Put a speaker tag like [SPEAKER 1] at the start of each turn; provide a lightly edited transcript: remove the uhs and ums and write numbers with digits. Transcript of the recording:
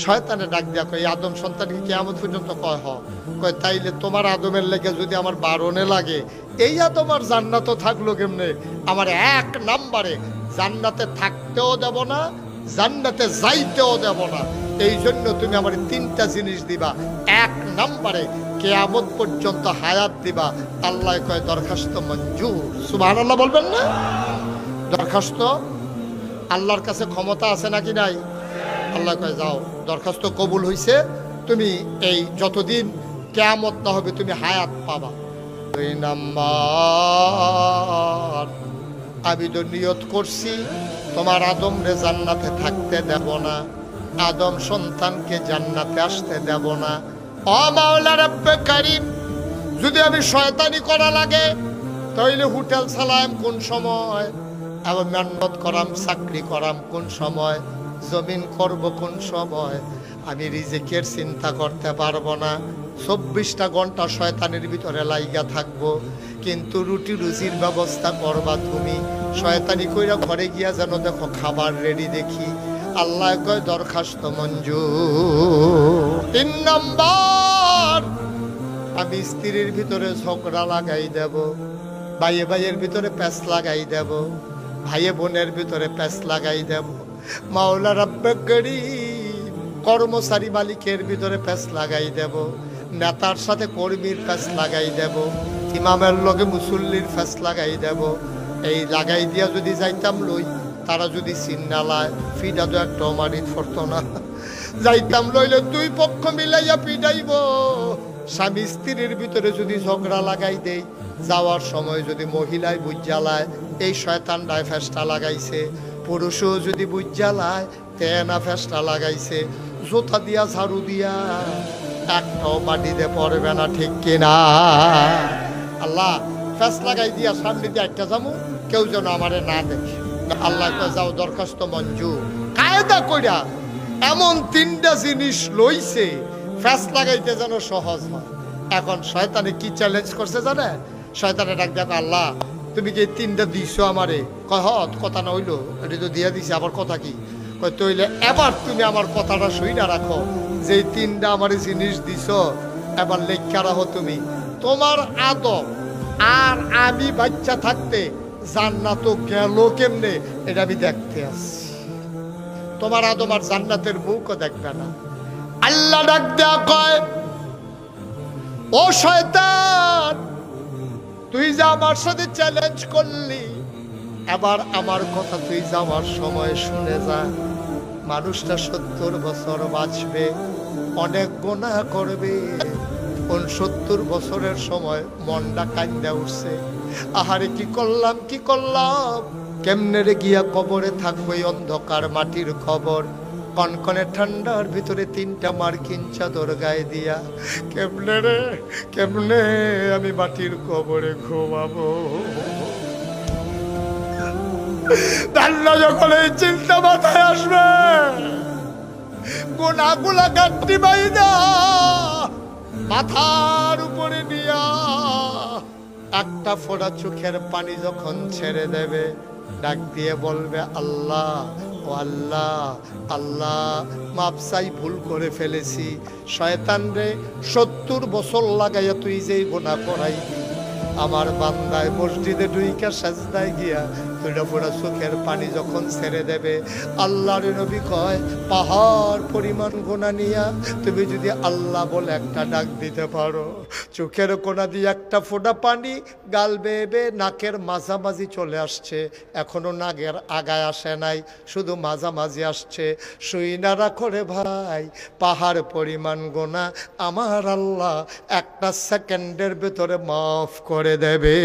[SPEAKER 1] শয়তানে ডাক দিয়া কয় আদম সন্তানকে কিয়ামত পর্যন্ত কয় কয় তাইলে তোমার আদমের লেগে যদি আমার বারণে লাগে এই আদম আর জান্নাত থাকলো কেমনে? আমার এক নাম্বারে জান্নাতে থাকতেও দেব না, জান্নাতে যাইতেও দেব না। এই জন্য তুমি আমার তিনটা জিনিস দিবা। এক নাম্বারে কিয়ামত পর্যন্ত হায়াত দিবা। আল্লাহ কয় দরখাস্ত মঞ্জুর। সুবহানাল্লাহ বলবেন না? দরখাস্ত আল্লাহর কাছে ক্ষমতা আছে নাকি নাই? আল্লাহ কয় যাও, দরখাস্ত কবুল হইছে, তুমি এই যতদিন কিয়ামত না হবে তুমি হায়াত পাবা। দুই নাম্বার, আমি তো নিয়ত করছি তোমার আদম রে জান্নাতে থাকতে দেব না, আদম সন্তানকে জান্নাতে আসতে দেব না। ও মাওলা রব্বে কারীম, যদি আমি শয়তানি করা লাগে তাইলে হোটেল চালাম কোন সময়, আবার মেহনত করাম, চাকরি করাম কোন সময়, জমিন করব কোন সময়, আমি রিজিকের চিন্তা করতে পারবো না। 24টা ঘন্টা শয়তানের ভিতরে লাইগা থাকবো, কিন্তু রুটি রুজির ব্যবস্থা করবা তুমি। শয়তানি কইরা ঘরে গিয়া যেন দেখো খাবার রেডি দেখি। আল্লাহ কয় দরখাস্ত মঞ্জুর। 3 নাম্বার, আমি স্ত্রীর ভিতরে ঝগড়া লাগাই দেব, ভাইয়ে ভাইয়ের ভিতরে প্যাঁচ লাগাই দেব, ভাইয়ে বোনের ভিতরে প্যাঁচ লাগাই দেব। মাওলা রব্বে কারীম, কর্মচারী মালিকের ভিতরে প্যাঁচ লাগাই দেব, নেতার সাথে কর্মীর প্যাঁচ লাগাই দেব, ইমামের লগে মুসল্লির প্যাঁচ লাগাই দেব। এই লাগাই দিয়া যদি যাইতাম লই, তারা যদি চিন্নালায় ফিডা তো একটা অমানিত ফরত না, যাইতাম লইলে 2 পক্ষ মিলাইয়া পিটাইব। স্বামী স্ত্রীর ভিতরে যদি ঝগড়া লাগাই দেই, যাওয়ার সময় যদি মহিলায় বুঝালায় এই শয়তানটায় ফেস্টা লাগাইছে, পুরুষও যদি বুঝালায় তেনা ফেস্টা লাগাইছে, জোতা দিয়া ঝাড়ু দিয়া একটাও মাটিতে পড়বে না, ঠিক কিনা? আল্লাহ ফেস লাগাই দিয়া সামনে দিয়ে একটা যাবো, কেউ যেন আমারে না দেখে। আল্লাহ যাও দরখাস্ত মঞ্জুর। কায়দা কইরা এমন 3টা জিনিস লইছে ফেস লাগাইতে যেন সহজ হয়। এখন শয়তানে কি চ্যালেঞ্জ করছে জানে? শয়তানে ডাক দেখো, আল্লাহ তুমি কি 3টা দিছো আমারে? কয় কথা না হইলো, এটা তো দিয়া দিছে, আবার কথা কি? কয় তইলে এবার তুমি আমার কথাটা শুইনা রাখো, যে 3টা আমারে জিনিস দিছো এবার লেখা রাখো তুমি। তোমার আদম আর আমি বাচ্চা থাকতে জান্নাত গেল কেমনে এটা আমি দেখতে আসছি। তোমার আদম আর জান্নাতের মুখও দেখবে না। আল্লাহ ডাক দেয়া কয়, ও শয়তান, তুই যে আমার সাথে চ্যালেঞ্জ করলি, এবার আমার কথা তুই যাওয়ার সময় শুনে যা। মানুষটা 70 বছর বাঁচবে, অনেক গুনাহ করবে। 70 বছরের সময় মনটা কান্দা উঠছে, আহারে কি করলাম কি করলাম, কেমনে রে গিয়া কবরে থাকবো এই অন্ধকার মাটির খবর। কনকনে ঠান্ডার ভিতরে 3টা মার্কিন চাদর গায়ে দিয়া কেমনে রে কেমনে আমি মাটির কবরে ঘুমাবো। আল্লাহ যখন এই চিন্তা মাথায় আসবে, গুনাহগুলা গাঁটটি বাইদা মাথার উপরে নিয়া একটা ফোঁটা চোখের পানি যখন ছেড়ে দেবে, ডাক দিয়ে বলবে আল্লাহ, ও আল্লাহ, আল্লাহ মাপ চাই, ভুল করে ফেলেছি। শয়তান রে 70 বছর লাগাইয়া তুই যেই গুনাহ করাইবি, আমার বান্দায় মসজিদে ঢুইকা সাজদায় গিয়া 2টা ফোঁটা চোখের পানি যখন ছেড়ে দেবে, আল্লাহর নবী কয় পাহাড় পরিমাণ গুনাহ নিয়া তুমি যদি আল্লাহ বলে একটা ডাক দিতে পারো, চোখের কোনা দিয়ে একটা ফোঁটা পানি গাল বেয়ে নাকের মাঝামাঝি চলে আসছে, এখনো নাকের আগায় আসে নাই, শুধু মাঝামাঝি আসছে। শুই না রাখো রে ভাই, পাহাড় পরিমাণ গুনাহ আমার আল্লাহ 1 সেকেন্ডের ভেতরে মাফ করে দেবে।